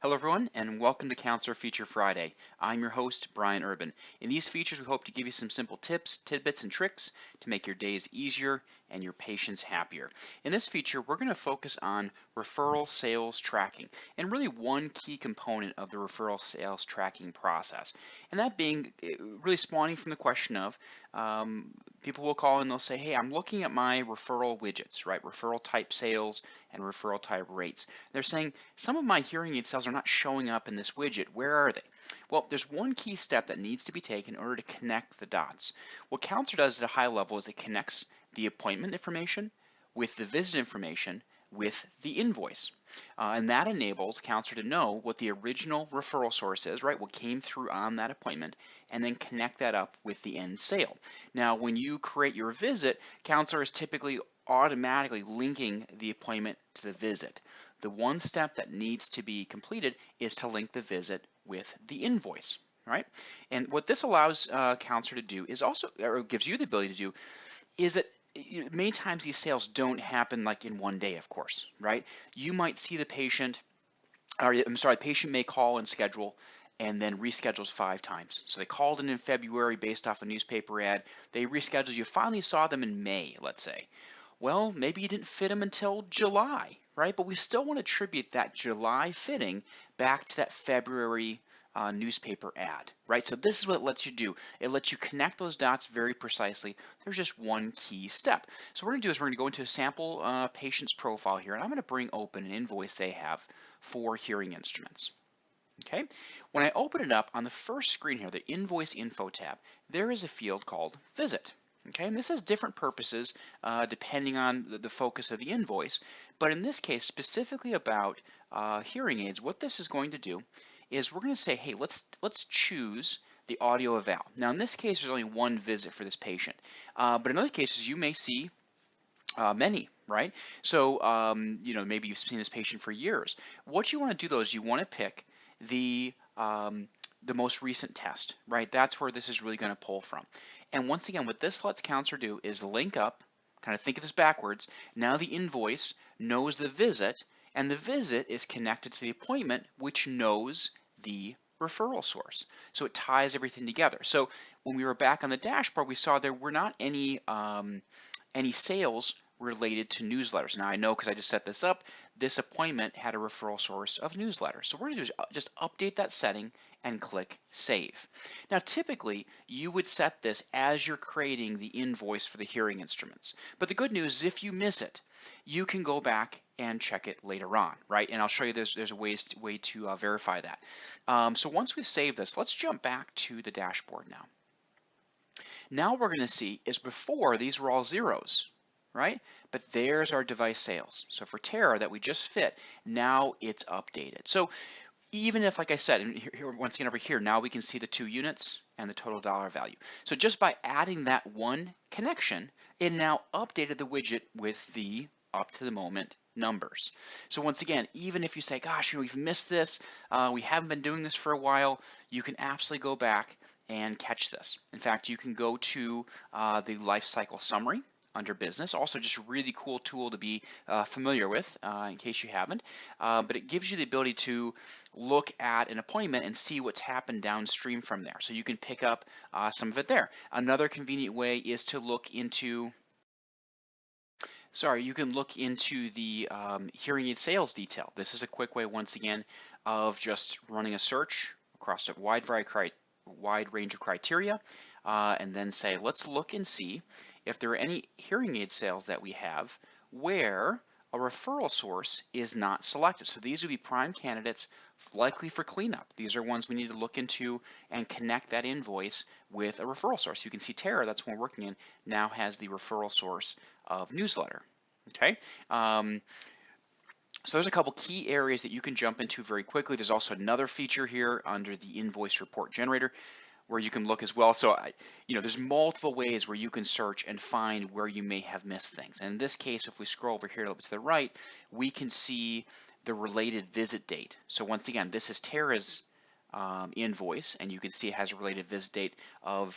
Hello, everyone, and welcome to Counselor Feature Friday. I'm your host, Brian Urban. In these features, we hope to give you some simple tips, tidbits, and tricks to make your days easier and your patients happier. In this feature, we're going to focus on referral sales tracking and really one key component of the referral sales tracking process. And that being really spawning from the question of people will call and they'll say, hey, I'm looking at my referral widgets, right? Referral type sales and referral type rates. They're saying some of my hearing aid sales are not showing up in this widget. Where are they? Well, there's one key step that needs to be taken in order to connect the dots. What Counselor does at a high level is it connects the appointment information with the visit information with the invoice. And that enables Counselor to know what the original referral source is, right? What came through on that appointment, and then connect that up with the end sale. Now, when you create your visit, Counselor is typically automatically linking the appointment to the visit. The one step that needs to be completed is to link the visit with the invoice, right? And what this allows Counselor to do is also, or gives you the ability to do, is that many times these sales don't happen like in one day, of course, right? You might see the patient, or I'm sorry, the patient may call and schedule and then reschedules 5 times. So they called in February based off a newspaper ad. They rescheduled. You finally saw them in May, let's say. Well, maybe you didn't fit them until July, right? But we still want to attribute that July fitting back to that February newspaper ad, right? So this is what it lets you do. It lets you connect those dots very precisely. There's just one key step. So what we're going to do is we're going to go into a sample patient's profile here, and I'm going to bring open an invoice they have for hearing instruments. Okay, when I open it up on the first screen here, the invoice info tab, there is a field called visit. Okay, and this has different purposes depending on the focus of the invoice. But in this case, specifically about hearing aids, what this is going to do is we're going to say, hey, let's choose the audio eval. Now, in this case, there's only one visit for this patient. But in other cases, you may see many, right? So, maybe you've seen this patient for years. What you want to do though is you want to pick the the most recent test, right? That's where this is really going to pull from. And once again, what this lets Counselor do is link up, kind of think of this backwards. Now the invoice knows the visit, and the visit is connected to the appointment, which knows the referral source. So it ties everything together. So when we were back on the dashboard, we saw there were not any sales related to newsletters. Now I know because I just set this up, this appointment had a referral source of newsletters. So what we're going to do is just update that setting and click Save. Now typically you would set this as you're creating the invoice for the hearing instruments. But the good news is if you miss it, you can go back and check it later on, right? And I'll show you there's a way to verify that. So once we've saved this, let's jump back to the dashboard now. Now what we're going to see is before these were all zeros, right? But there's our device sales. So for Terra that we just fit, now it's updated. So even if, like I said, and here, once again over here, now we can see the 2 units and the total dollar value. So just by adding that one connection, it now updated the widget with the up to the moment numbers. So once again, even if you say, gosh, we've missed this, we haven't been doing this for a while, you can absolutely go back and catch this. In fact, you can go to the life cycle summary under business. Also just a really cool tool to be familiar with in case you haven't. But it gives you the ability to look at an appointment and see what's happened downstream from there. So you can pick up some of it there. Another convenient way is to look into you can look into the hearing aid sales detail. This is a quick way, once again, of just running a search across a wide range of criteria, and then say, let's look and see if there are any hearing aid sales that we have where a referral source is not selected. So these would be prime candidates likely for cleanup. These are ones we need to look into and connect that invoice with a referral source. You can see Terra, that's one we're working in, now has the referral source of newsletter. Okay. So there's a couple key areas that you can jump into very quickly. There's also another feature here under the invoice report generator where you can look as well. So, there's multiple ways where you can search and find where you may have missed things. And in this case, if we scroll over here to the right, we can see the related visit date. So once again, this is Tara's invoice, and you can see it has a related visit date of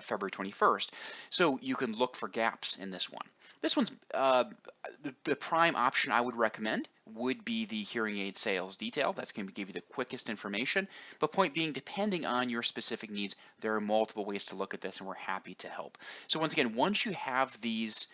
February 21st. So you can look for gaps in this one. This one's the prime option I would recommend would be the hearing aid sales detail. That's going to give you the quickest information. But point being, depending on your specific needs, there are multiple ways to look at this, and we're happy to help. So once again, once you have these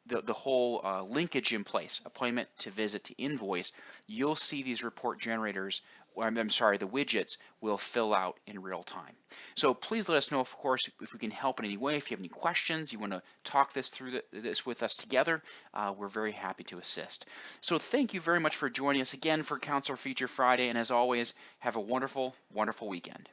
the whole linkage in place, appointment to visit to invoice, you'll see these report generators, or I'm sorry, the widgets will fill out in real time. So please let us know, of course, if we can help in any way. If you have any questions, you want to talk this through this with us together, we're very happy to assist. So thank you very much for joining us again for Counselor Feature Friday, and as always, have a wonderful, wonderful weekend.